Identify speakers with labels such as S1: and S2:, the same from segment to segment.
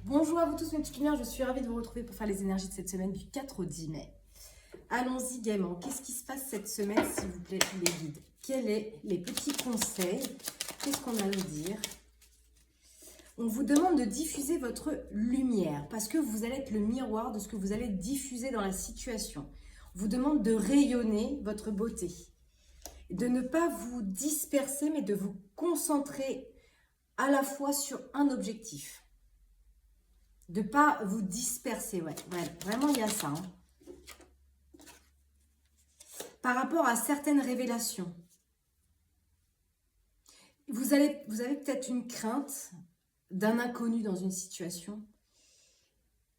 S1: Bonjour à vous tous mes petits lumières, je suis ravie de vous retrouver pour faire les énergies de cette semaine du 4 au 10 mai. Allons-y gaiement, qu'est-ce qui se passe cette semaine s'il vous plaît les guides? Quels sont les petits conseils? Qu'est-ce qu'on a à nous dire? On vous demande de diffuser votre lumière parce que vous allez être le miroir de ce que vous allez diffuser dans la situation. On vous demande de rayonner votre beauté, de ne pas vous disperser mais de vous concentrer à la fois sur un objectif. De ne pas vous disperser, ouais, vraiment il y a ça. Hein. Par rapport à certaines révélations, vous avez peut-être une crainte d'un inconnu dans une situation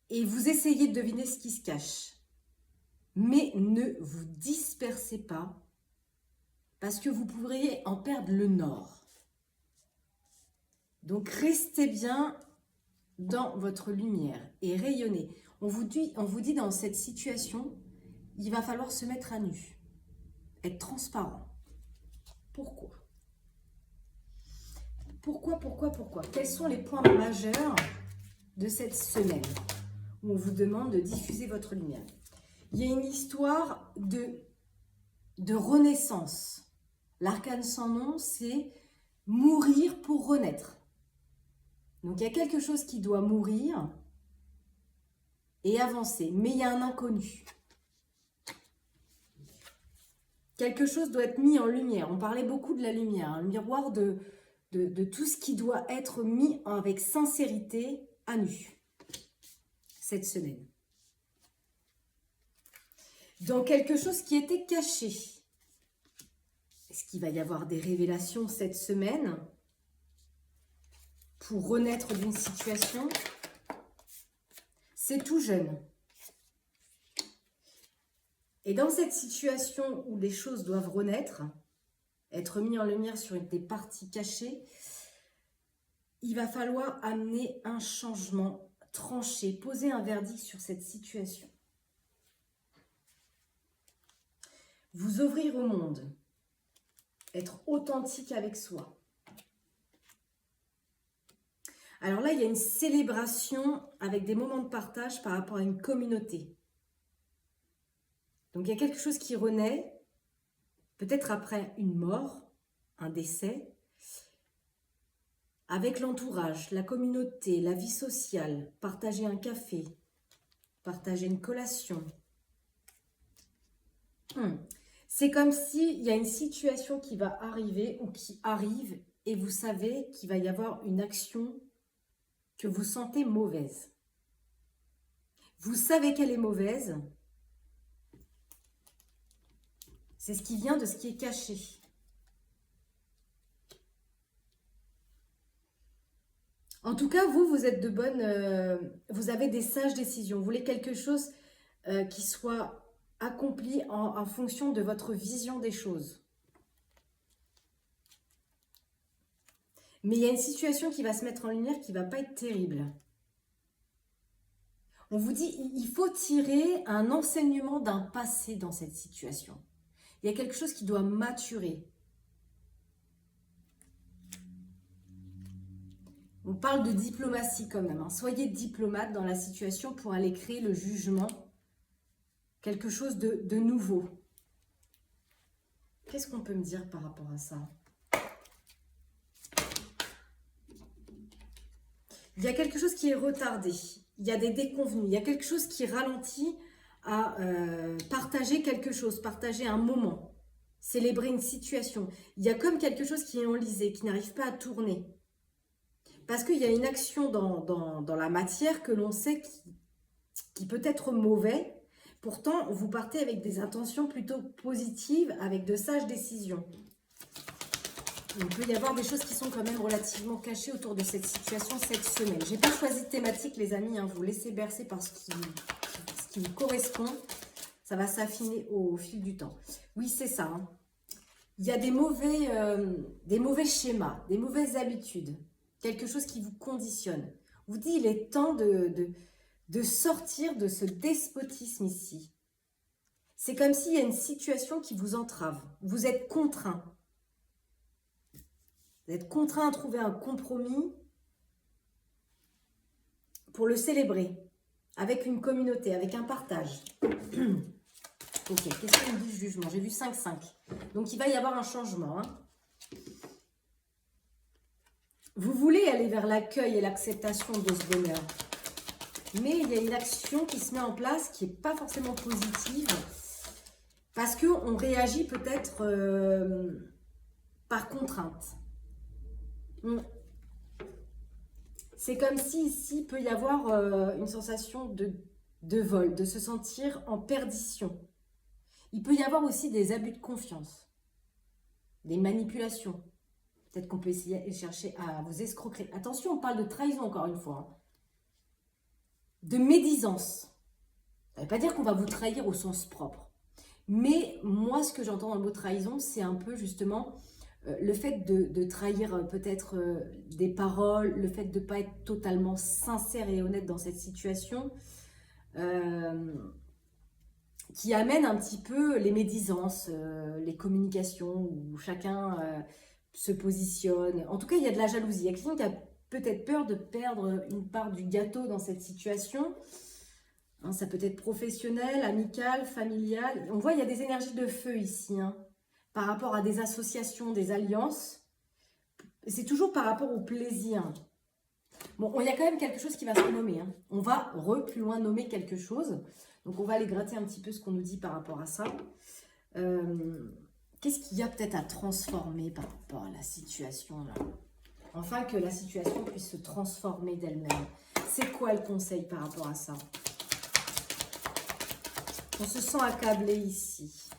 S1: et vous essayez de deviner ce qui se cache. Mais ne vous dispersez pas parce que vous pourriez en perdre le nord. Donc restez bien dans votre lumière et rayonnez. On vous dit dans cette situation, il va falloir se mettre à nu, être transparent. Pourquoi ? Pourquoi ? Quels sont les points majeurs de cette semaine où on vous demande de diffuser votre lumière? Il y a une histoire de renaissance. L'arcane sans nom, c'est mourir pour renaître. Donc il y a quelque chose qui doit mourir et avancer, mais il y a un inconnu. Quelque chose doit être mis en lumière. On parlait beaucoup de la lumière, un miroir de tout ce qui doit être mis avec sincérité à nu cette semaine. Dans quelque chose qui était caché. Est-ce qu'il va y avoir des révélations cette semaine pour renaître d'une situation? C'est tout jeune. Et dans cette situation où les choses doivent renaître, être mis en lumière sur des parties cachées, il va falloir amener un changement tranché, poser un verdict sur cette situation. Vous ouvrir au monde, être authentique avec soi. Alors là, il y a une célébration avec des moments de partage par rapport à une communauté. Donc il y a quelque chose qui renaît, peut-être après une mort, un décès, avec l'entourage, la communauté, la vie sociale, partager un café, partager une collation. C'est comme s'il y a une situation qui va arriver ou qui arrive et vous savez qu'il va y avoir une action que vous sentez mauvaise. Vous savez qu'elle est mauvaise. C'est ce qui vient de ce qui est caché. En tout cas, vous êtes de bonnes... vous avez des sages décisions. Vous voulez quelque chose qui soit accompli en fonction de votre vision des choses. Mais il y a une situation qui va se mettre en lumière qui ne va pas être terrible. On vous dit, il faut tirer un enseignement d'un passé dans cette situation. Il y a quelque chose qui doit maturer. On parle de diplomatie quand même. Hein. Soyez diplomate dans la situation pour aller créer le jugement. Quelque chose de nouveau. Qu'est-ce qu'on peut me dire par rapport à ça? Il y a quelque chose qui est retardé. Il y a des déconvenus. Il y a quelque chose qui ralentit à partager quelque chose, partager un moment, célébrer une situation. Il y a comme quelque chose qui est enlisé, qui n'arrive pas à tourner. Parce qu'il y a une action dans la matière que l'on sait qui peut être mauvais. Pourtant, vous partez avec des intentions plutôt positives, avec de sages décisions. Il peut y avoir des choses qui sont quand même relativement cachées autour de cette situation cette semaine. Je n'ai pas choisi de thématique, les amis. Hein, vous laissez bercer par ce qui vous correspond. Ça va s'affiner au fil du temps. Oui, c'est ça. Hein. Il y a des mauvais schémas, des mauvaises habitudes. Quelque chose qui vous conditionne. On vous dit, il est temps de sortir de ce despotisme ici. C'est comme s'il y a une situation qui vous entrave. Vous êtes contraint. Vous êtes contraint à trouver un compromis. pour le célébrer, avec une communauté, avec un partage. Ok, qu'est-ce qu'on dit jugement? J'ai vu 5-5. Donc, il va y avoir un changement. Hein. Vous voulez aller vers l'accueil et l'acceptation de ce bonheur. Mais il y a une action qui se met en place qui n'est pas forcément positive. Parce qu'on réagit peut-être par contrainte. C'est comme si ici, il peut y avoir une sensation de vol, de se sentir en perdition. Il peut y avoir aussi des abus de confiance, des manipulations. Peut-être qu'on peut essayer de chercher à vous escroquer. Attention, on parle de trahison encore une fois. Hein. De médisance. Ça ne veut pas dire qu'on va vous trahir au sens propre. Mais moi, ce que j'entends dans le mot trahison, c'est un peu justement le fait de trahir peut-être des paroles, le fait de ne pas être totalement sincère et honnête dans cette situation, qui amène un petit peu les médisances, les communications, où chacun se positionne. En tout cas, il y a de la jalousie. Il y a quelqu'un qui a peut-être peur de perdre une part du gâteau dans cette situation. Hein, ça peut être professionnel, amical, familial. On voit, il y a des énergies de feu ici, hein, par rapport à des associations, des alliances. C'est toujours par rapport au plaisir. Bon, il y a quand même quelque chose qui va se renommer. Hein. On va plus loin nommer quelque chose. Donc, on va aller gratter un petit peu ce qu'on nous dit par rapport à ça. Qu'est-ce qu'il y a peut-être à transformer par rapport à la situation là? Enfin, que la situation puisse se transformer d'elle-même. C'est quoi le conseil par rapport à ça? On se sent accablé ici.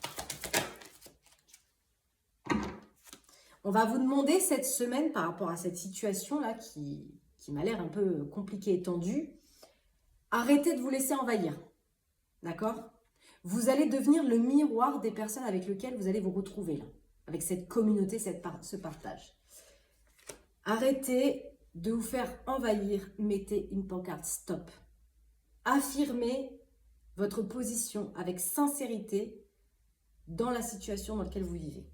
S1: On va vous demander cette semaine par rapport à cette situation-là qui m'a l'air un peu compliquée et tendue. Arrêtez de vous laisser envahir. D'accord? Vous allez devenir le miroir des personnes avec lesquelles vous allez vous retrouver là. Avec cette communauté, ce partage. Arrêtez de vous faire envahir. Mettez une pancarte stop. Affirmez votre position avec sincérité dans la situation dans laquelle vous vivez.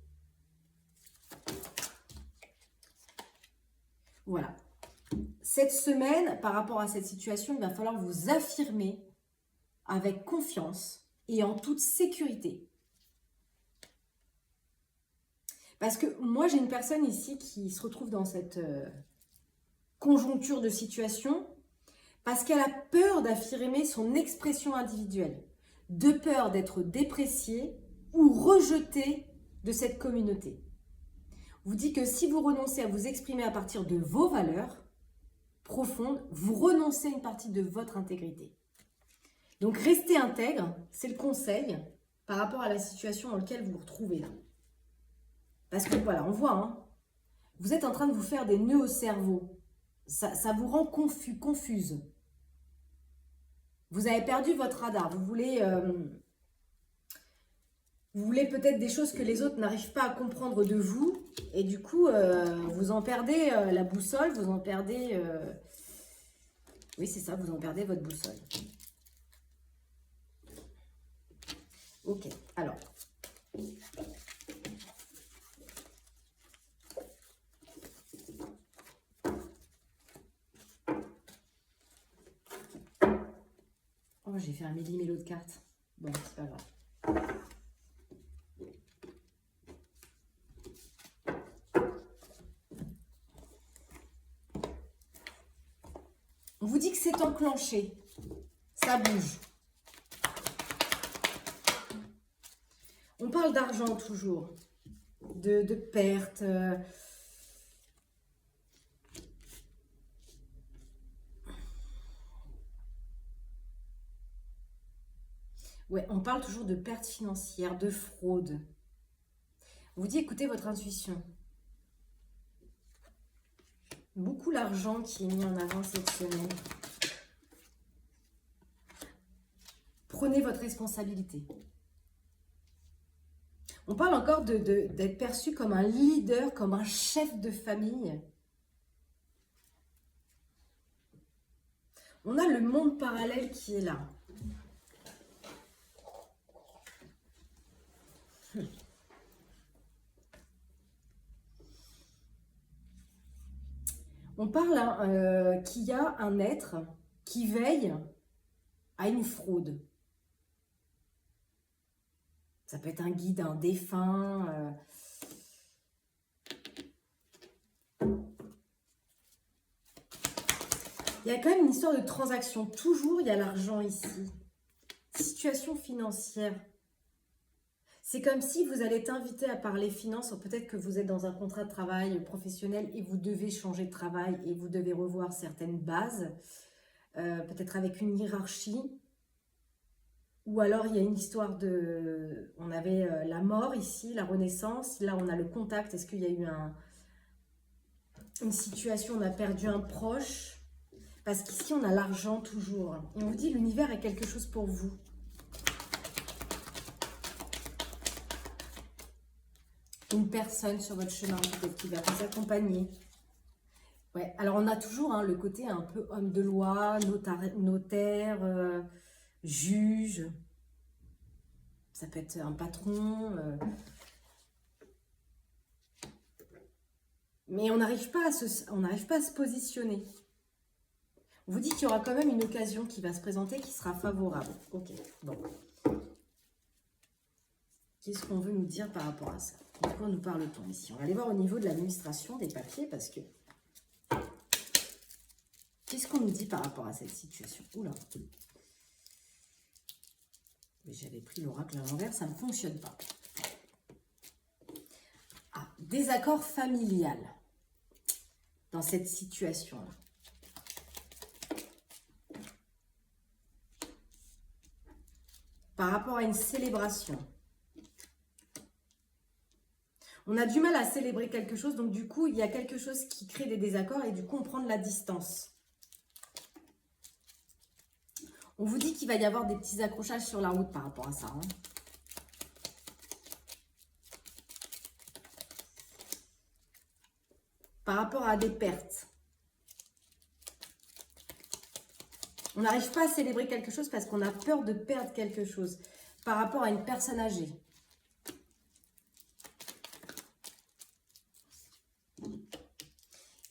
S1: Voilà. Cette semaine, par rapport à cette situation, il va falloir vous affirmer avec confiance et en toute sécurité. Parce que moi, j'ai une personne ici qui se retrouve dans cette conjoncture de situation parce qu'elle a peur d'affirmer son expression individuelle, de peur d'être dépréciée ou rejetée de cette communauté. Vous dit que si vous renoncez à vous exprimer à partir de vos valeurs profondes, vous renoncez à une partie de votre intégrité. Donc, restez intègre, c'est le conseil par rapport à la situation dans laquelle vous vous retrouvez là. Parce que voilà, on voit, hein, vous êtes en train de vous faire des nœuds au cerveau. Ça vous rend confuse. Vous avez perdu votre radar. Vous voulez peut-être des choses que les autres n'arrivent pas à comprendre de vous. Et du coup, vous en perdez la boussole, vous en perdez... Oui, c'est ça, vous en perdez votre boussole. Ok, alors... Oh, j'ai fait un millimélo de cartes. Bon, c'est pas grave. On vous dit que c'est enclenché. Ça bouge. On parle d'argent toujours. De pertes. Ouais, on parle toujours de pertes financières, de fraude. On vous dit, écoutez votre intuition. Beaucoup l'argent qui est mis en avant cette semaine. Prenez votre responsabilité. On parle encore d'être perçu comme un leader, comme un chef de famille. On a le monde parallèle qui est là. On parle qu'il y a un être qui veille à une fraude. Ça peut être un guide, un défunt. Il y a quand même une histoire de transaction. Toujours, il y a l'argent ici. Situation financière. C'est comme si vous allez être invité à parler finances. Peut-être que vous êtes dans un contrat de travail professionnel et vous devez changer de travail et vous devez revoir certaines bases. Peut-être avec une hiérarchie. Ou alors, il y a une histoire de... On avait la mort ici, la renaissance. Là, on a le contact. Est-ce qu'il y a eu une situation, on a perdu un proche? Parce qu'ici, on a l'argent toujours. Et on vous dit, l'univers a quelque chose pour vous. Une personne sur votre chemin, peut-être, qui va vous accompagner. Ouais, alors on a toujours le côté un peu homme de loi, notaire, juge. Ça peut être un patron. Mais on n'arrive pas à se positionner. On vous dit qu'il y aura quand même une occasion qui va se présenter qui sera favorable. Ok, bon. Qu'est-ce qu'on veut nous dire par rapport à ça? De quoi nous parle-t-on ici? On va aller voir au niveau de l'administration des papiers parce que... Qu'est-ce qu'on nous dit par rapport à cette situation? Oula. J'avais pris l'oracle à l'envers, ça ne fonctionne pas. Ah, désaccord familial dans cette situation-là. Par rapport à une célébration. On a du mal à célébrer quelque chose, donc du coup, il y a quelque chose qui crée des désaccords et du coup, on prend de la distance. On vous dit qu'il va y avoir des petits accrochages sur la route par rapport à ça. Par rapport à des pertes. On n'arrive pas à célébrer quelque chose parce qu'on a peur de perdre quelque chose. Par rapport à une personne âgée.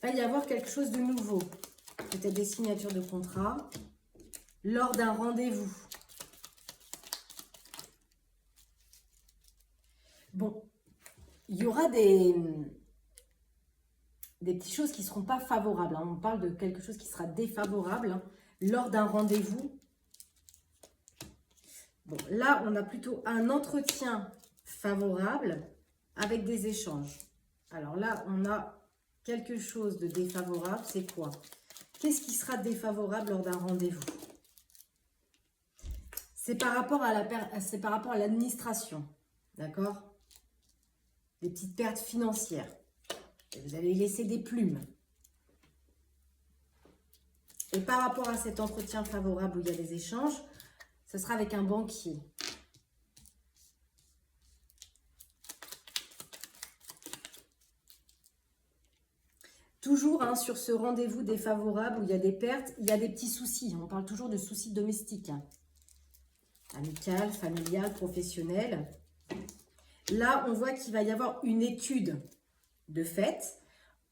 S1: Il va y avoir quelque chose de nouveau. Peut-être des signatures de contrat. Lors d'un rendez-vous. Bon, il y aura des petites choses qui ne seront pas favorables. On parle de quelque chose qui sera défavorable lors d'un rendez-vous. Bon, là, on a plutôt un entretien favorable avec des échanges. Alors là, on a quelque chose de défavorable. C'est quoi? Qu'est-ce qui sera défavorable lors d'un rendez-vous? C'est par rapport à l'administration, d'accord? Des petites pertes financières. Et vous allez laisser des plumes. Et par rapport à cet entretien favorable où il y a des échanges, ce sera avec un banquier. Toujours sur ce rendez-vous défavorable où il y a des pertes, il y a des petits soucis. On parle toujours de soucis domestiques. Amical, familial, professionnel. Là, on voit qu'il va y avoir une étude de fait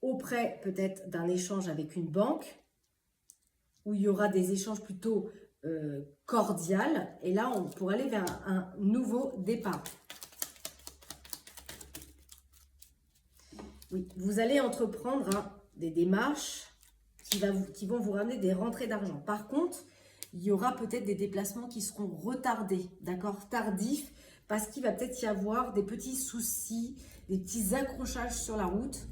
S1: auprès peut-être d'un échange avec une banque où il y aura des échanges plutôt cordiaux. Et là, on pourrait aller vers un nouveau départ. Oui, vous allez entreprendre des démarches qui vont vous ramener des rentrées d'argent. Par contre, il y aura peut-être des déplacements qui seront retardés, d'accord, tardifs, parce qu'il va peut-être y avoir des petits soucis, des petits accrochages sur la route.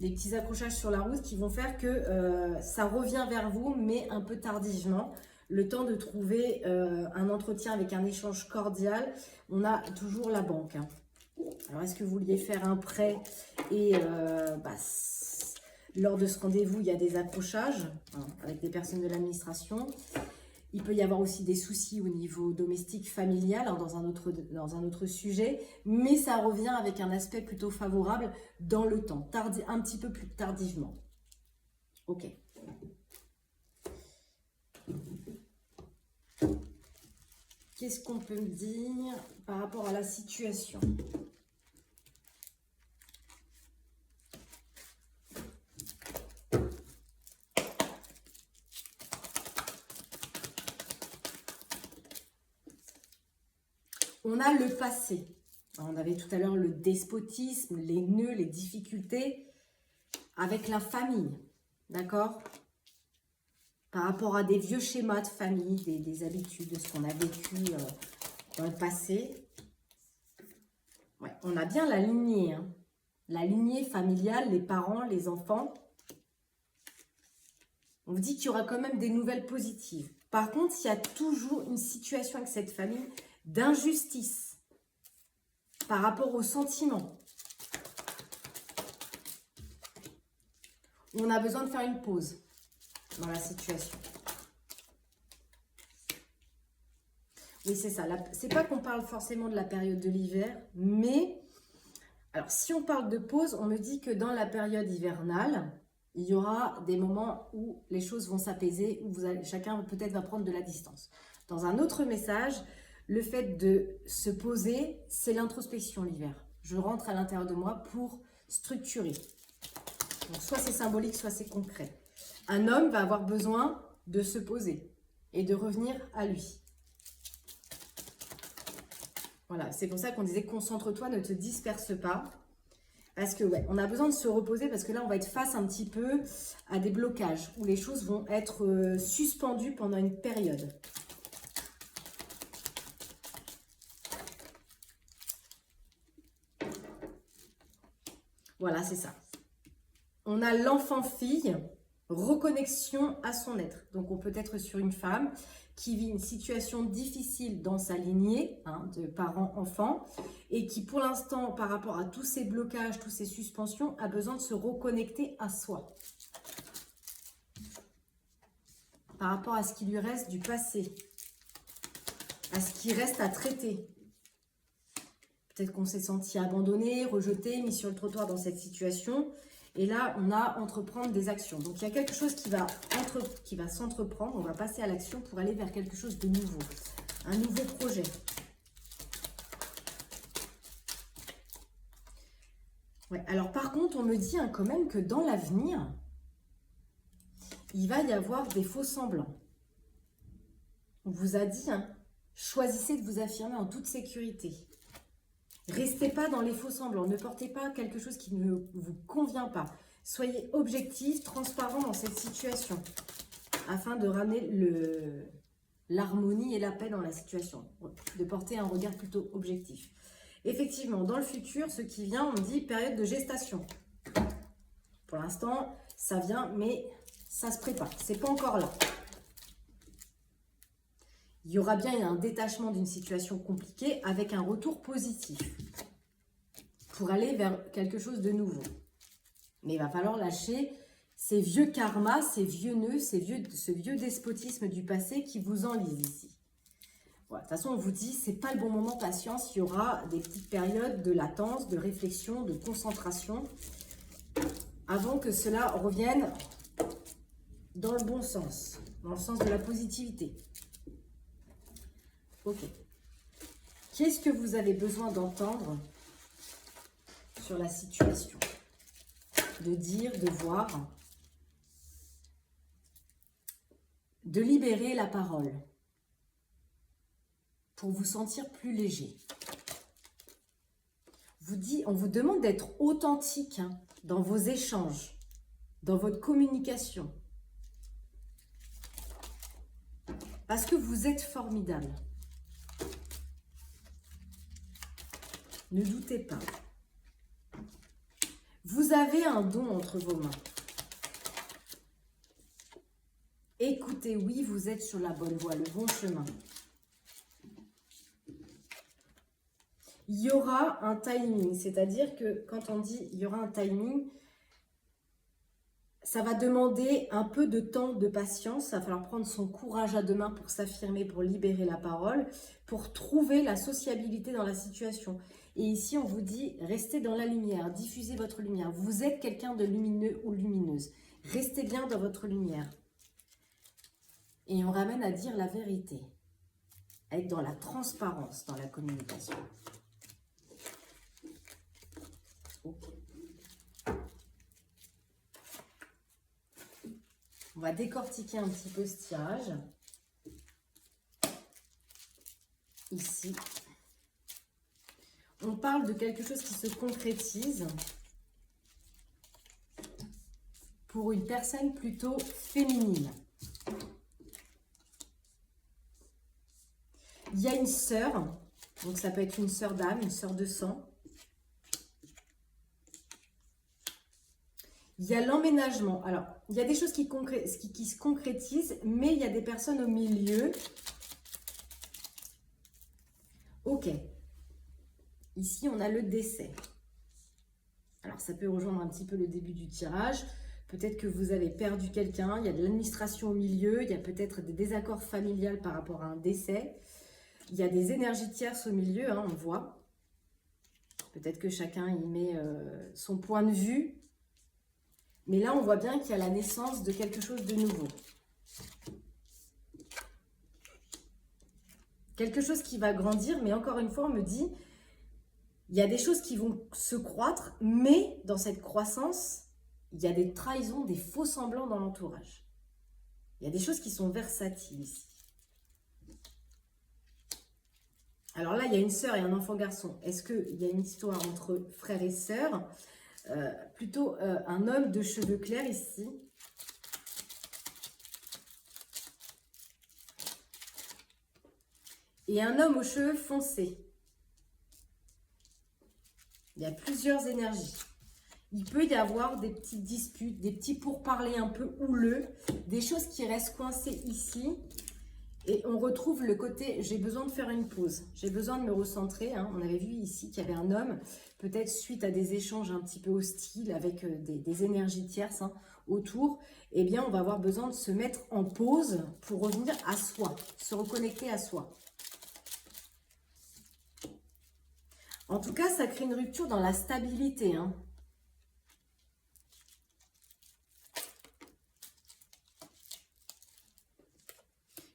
S1: Des petits accrochages sur la route qui vont faire que ça revient vers vous, mais un peu tardivement. Le temps de trouver un entretien avec un échange cordial, on a toujours la banque. Alors, est-ce que vous vouliez faire un prêt et lors de ce rendez-vous, il y a des accrochages avec des personnes de l'administration. Il peut y avoir aussi des soucis au niveau domestique, familial, dans un autre sujet. Mais ça revient avec un aspect plutôt favorable dans le temps, un petit peu plus tardivement. Ok. Qu'est-ce qu'on peut me dire par rapport à la situation ? On a le passé. On avait tout à l'heure le despotisme, les nœuds, les difficultés avec la famille. D'accord? Par rapport à des vieux schémas de famille, des habitudes, de ce qu'on a vécu dans le passé. Ouais, on a bien la lignée. Hein. La lignée familiale, les parents, les enfants. On vous dit qu'il y aura quand même des nouvelles positives. Par contre, il y a toujours une situation avec cette famille d'injustice par rapport aux sentiments. On a besoin de faire une pause dans la situation. Oui, c'est ça. C'est pas qu'on parle forcément de la période de l'hiver, mais alors si on parle de pause, on me dit que dans la période hivernale, il y aura des moments où les choses vont s'apaiser, où chacun peut-être va prendre de la distance. Dans un autre message, le fait de se poser, c'est l'introspection l'hiver. Je rentre à l'intérieur de moi pour structurer. Donc, soit c'est symbolique, soit c'est concret. Un homme va avoir besoin de se poser et de revenir à lui. Voilà, c'est pour ça qu'on disait concentre-toi, ne te disperse pas. Parce que ouais, on a besoin de se reposer parce que là, on va être face un petit peu à des blocages où les choses vont être suspendues pendant une période. Voilà, c'est ça. On a l'enfant-fille, reconnexion à son être. Donc, on peut être sur une femme qui vit une situation difficile dans sa lignée hein, de parents-enfants et qui, pour l'instant, par rapport à tous ces blocages, toutes ces suspensions, a besoin de se reconnecter à soi. Par rapport à ce qui lui reste du passé, à ce qui reste à traiter. Peut-être qu'on s'est senti abandonné, rejeté, mis sur le trottoir dans cette situation. Et là, on a entreprendre des actions. Donc, il y a quelque chose qui va s'entreprendre. On va passer à l'action pour aller vers quelque chose de nouveau. Un nouveau projet. Ouais. Alors, par contre, on me dit hein, quand même que dans l'avenir, il va y avoir des faux semblants. On vous a dit, hein, choisissez de vous affirmer en toute sécurité. Restez pas dans les faux semblants, ne portez pas quelque chose qui ne vous convient pas. Soyez objectif, transparent dans cette situation, afin de ramener l'harmonie et la paix dans la situation, de porter un regard plutôt objectif. Effectivement, dans le futur, ce qui vient, on dit période de gestation. Pour l'instant, ça vient, mais ça se prépare, c'est pas encore là. Il y aura bien un détachement d'une situation compliquée avec un retour positif pour aller vers quelque chose de nouveau. Mais il va falloir lâcher ces vieux karmas, ces vieux nœuds, ce vieux despotisme du passé qui vous enlise ici. Voilà, de toute façon, on vous dit, c'est pas le bon moment, patience. Il y aura des petites périodes de latence, de réflexion, de concentration avant que cela revienne dans le bon sens, dans le sens de la positivité. Ok. Qu'est-ce que vous avez besoin d'entendre sur la situation? De dire, de voir, de libérer la parole pour vous sentir plus léger. On vous demande d'être authentique hein, dans vos échanges, dans votre communication. Parce que vous êtes formidable. Ne doutez pas. Vous avez un don entre vos mains. Écoutez, oui, vous êtes sur la bonne voie, le bon chemin. Il y aura un timing, c'est-à-dire que quand on dit il y aura un timing, ça va demander un peu de temps, de patience. Ça va falloir prendre son courage à deux mains pour s'affirmer, pour libérer la parole, pour trouver la sociabilité dans la situation. Et ici, on vous dit, restez dans la lumière, diffusez votre lumière. Vous êtes quelqu'un de lumineux ou lumineuse. Restez bien dans votre lumière. Et on ramène à dire la vérité. Être dans la transparence, dans la communication. Okay. On va décortiquer un petit peu ce tirage. Ici. On parle de quelque chose qui se concrétise pour une personne plutôt féminine. Il y a une sœur, donc ça peut être une sœur d'âme, une sœur de sang. Il y a l'emménagement. Alors, il y a des choses qui se concrétisent, mais il y a des personnes au milieu. Ok. Ici, on a le décès. Alors, ça peut rejoindre un petit peu le début du tirage. Peut-être que vous avez perdu quelqu'un. Il y a de l'administration au milieu. Il y a peut-être des désaccords familiaux par rapport à un décès. Il y a des énergies tierces au milieu, hein, on voit. Peut-être que chacun y met son point de vue. Mais là, on voit bien qu'il y a la naissance de quelque chose de nouveau. Quelque chose qui va grandir, mais encore une fois, on me dit, il y a des choses qui vont se croître, mais dans cette croissance, il y a des trahisons, des faux semblants dans l'entourage. Il y a des choses qui sont versatiles ici. Alors là, il y a une sœur et un enfant garçon. Est-ce qu'il y a une histoire entre frères et sœurs? Plutôt un homme de cheveux clairs ici. Et un homme aux cheveux foncés. Il y a plusieurs énergies. Il peut y avoir des petites disputes, des petits pourparlers un peu houleux, des choses qui restent coincées ici. Et on retrouve le côté, j'ai besoin de faire une pause, j'ai besoin de me recentrer. Hein. On avait vu ici qu'il y avait un homme, peut-être suite à des échanges un petit peu hostiles avec des énergies tierces autour. Eh bien, on va avoir besoin de se mettre en pause pour revenir à soi, se reconnecter à soi. En tout cas, ça crée une rupture dans la stabilité. Hein.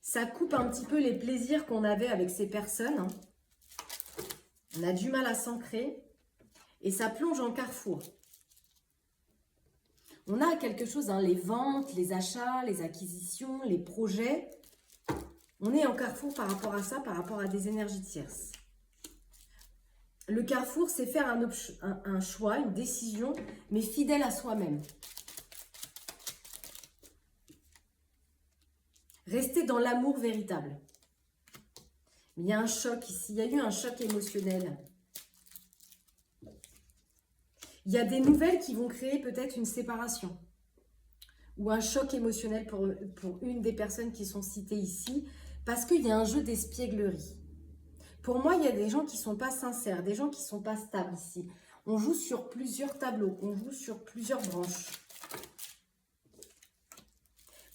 S1: Ça coupe un petit peu les plaisirs qu'on avait avec ces personnes. On a du mal à s'ancrer. Et ça plonge en carrefour. On a quelque chose, hein, les ventes, les achats, les acquisitions, les projets. On est en carrefour par rapport à ça, par rapport à des énergies tierces. Le carrefour, c'est faire un choix, une décision, mais fidèle à soi-même. Rester dans l'amour véritable. Mais il y a un choc ici, il y a eu un choc émotionnel. Il y a des nouvelles qui vont créer peut-être une séparation. Ou un choc émotionnel pour une des personnes qui sont citées ici. Parce qu'il y a un jeu d'espièglerie. Pour moi, il y a des gens qui ne sont pas sincères, des gens qui ne sont pas stables ici. On joue sur plusieurs tableaux, on joue sur plusieurs branches.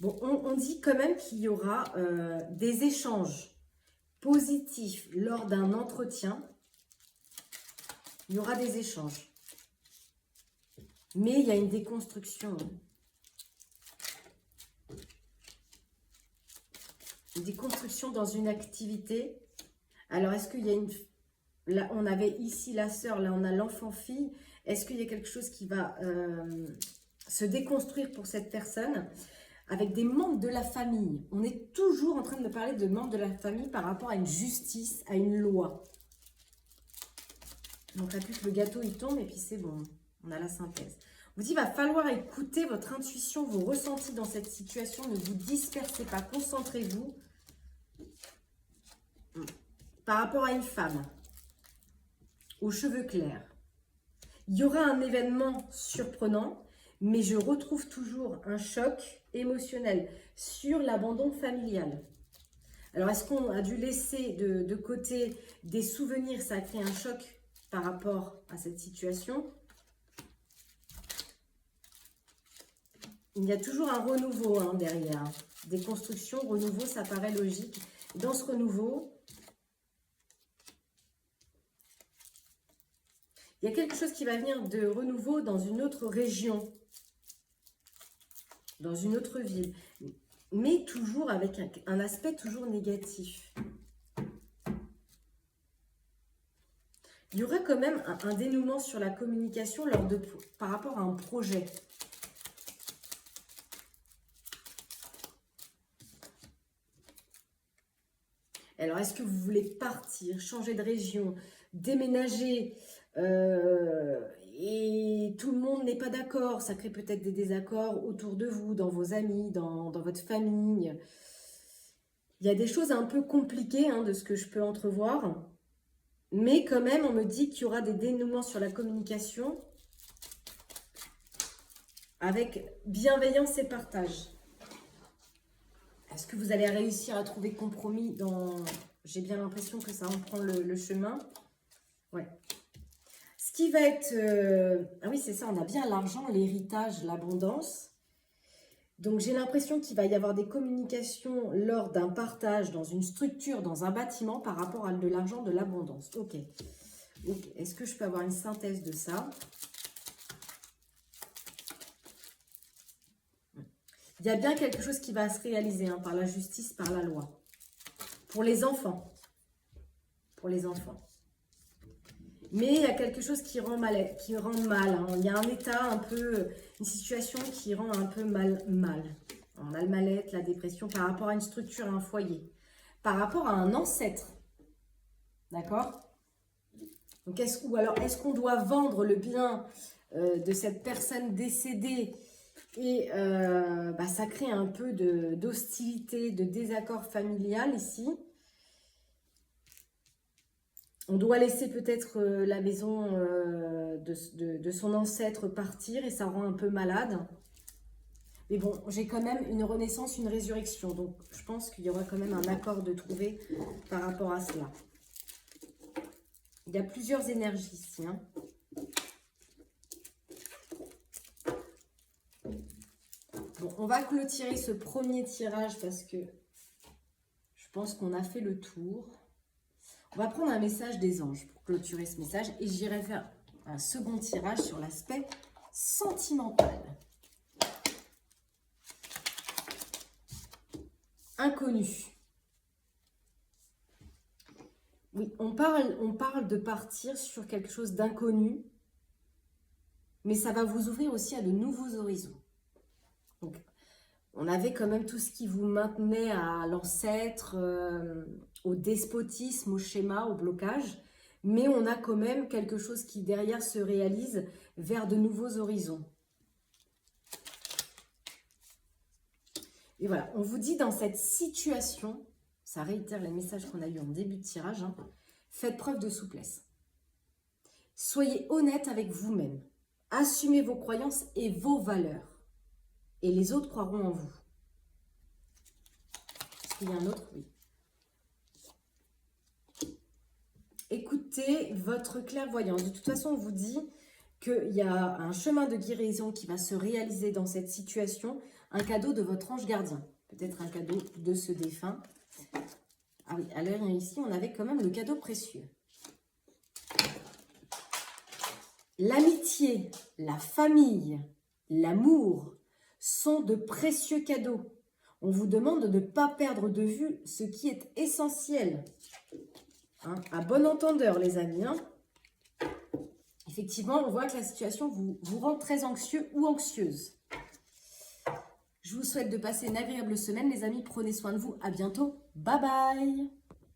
S1: Bon, on dit quand même qu'il y aura des échanges positifs lors d'un entretien. Il y aura des échanges. Mais il y a une déconstruction. Une déconstruction dans une activité. Alors, est-ce qu'il y a une... Là, on avait ici la sœur, là, on a l'enfant-fille. Est-ce qu'il y a quelque chose qui va se déconstruire pour cette personne avec des membres de la famille? On est toujours en train de me parler de membres de la famille par rapport à une justice, à une loi. Donc, là, plus que le gâteau, il tombe et puis c'est bon. On a la synthèse. On vous dit, il va falloir écouter votre intuition, vos ressentis dans cette situation. Ne vous dispersez pas, concentrez-vous. Par rapport à une femme aux cheveux clairs, il y aura un événement surprenant, mais je retrouve toujours un choc émotionnel sur l'abandon familial. Alors, est-ce qu'on a dû laisser de côté des souvenirs? Ça a créé un choc par rapport à cette situation. Il y a toujours un renouveau derrière. Des constructions, renouveau, ça paraît logique. Dans ce renouveau, il y a quelque chose qui va venir de renouveau dans une autre région, dans une autre ville, mais toujours avec un aspect toujours négatif. Il y aura quand même un dénouement sur la communication par rapport à un projet. Alors, est-ce que vous voulez partir, changer de région, déménager et tout le monde n'est pas d'accord. Ça crée peut-être des désaccords autour de vous, dans vos amis, dans votre famille. Il y a des choses un peu compliquées de ce que je peux entrevoir. Mais quand même, on me dit qu'il y aura des dénouements sur la communication avec bienveillance et partage. Est-ce que vous allez réussir à trouver compromis dans... J'ai bien l'impression que ça en prend le chemin. Ouais. Ce qui va être... Ah oui, c'est ça, on a bien l'argent, l'héritage, l'abondance. Donc, j'ai l'impression qu'il va y avoir des communications lors d'un partage dans une structure, dans un bâtiment, par rapport à de l'argent, de l'abondance. Ok. Est-ce que je peux avoir une synthèse de ça? Il y a bien quelque chose qui va se réaliser par la justice, par la loi. Pour les enfants. Pour les enfants. Mais il y a quelque chose qui rend mal. Il y a un état un peu, une situation qui rend un peu mal. On a le mal-être, la dépression par rapport à une structure, à un foyer. Par rapport à un ancêtre. D'accord? Donc ou alors, est-ce qu'on doit vendre le bien de cette personne décédée? Et ça crée un peu d'hostilité, de désaccord familial ici. On doit laisser peut-être la maison de son ancêtre partir et ça rend un peu malade. Mais bon, j'ai quand même une renaissance, une résurrection. Donc, je pense qu'il y aura quand même un accord de trouver par rapport à cela. Il y a plusieurs énergies ici. Bon, on va clôturer ce premier tirage parce que je pense qu'on a fait le tour. On va prendre un message des anges pour clôturer ce message et j'irai faire un second tirage sur l'aspect sentimental. Inconnu. Oui, on parle de partir sur quelque chose d'inconnu, mais ça va vous ouvrir aussi à de nouveaux horizons. Donc, on avait quand même tout ce qui vous maintenait à l'ancêtre, au despotisme, au schéma, au blocage, mais on a quand même quelque chose qui derrière se réalise vers de nouveaux horizons. Et voilà, on vous dit dans cette situation, ça réitère les messages qu'on a eu en début de tirage, faites preuve de souplesse. Soyez honnête avec vous-même. Assumez vos croyances et vos valeurs. Et les autres croiront en vous. Est-ce qu'il y a un autre? Oui. Écoutez votre clairvoyance. De toute façon, on vous dit qu'il y a un chemin de guérison qui va se réaliser dans cette situation. Un cadeau de votre ange gardien. Peut-être un cadeau de ce défunt. Ah oui, alors ici, on avait quand même le cadeau précieux. L'amitié, la famille, l'amour sont de précieux cadeaux. On vous demande de ne pas perdre de vue ce qui est essentiel. À bon entendeur, les amis. Effectivement, on voit que la situation vous rend très anxieux ou anxieuse. Je vous souhaite de passer une agréable semaine, les amis. Prenez soin de vous. À bientôt. Bye bye.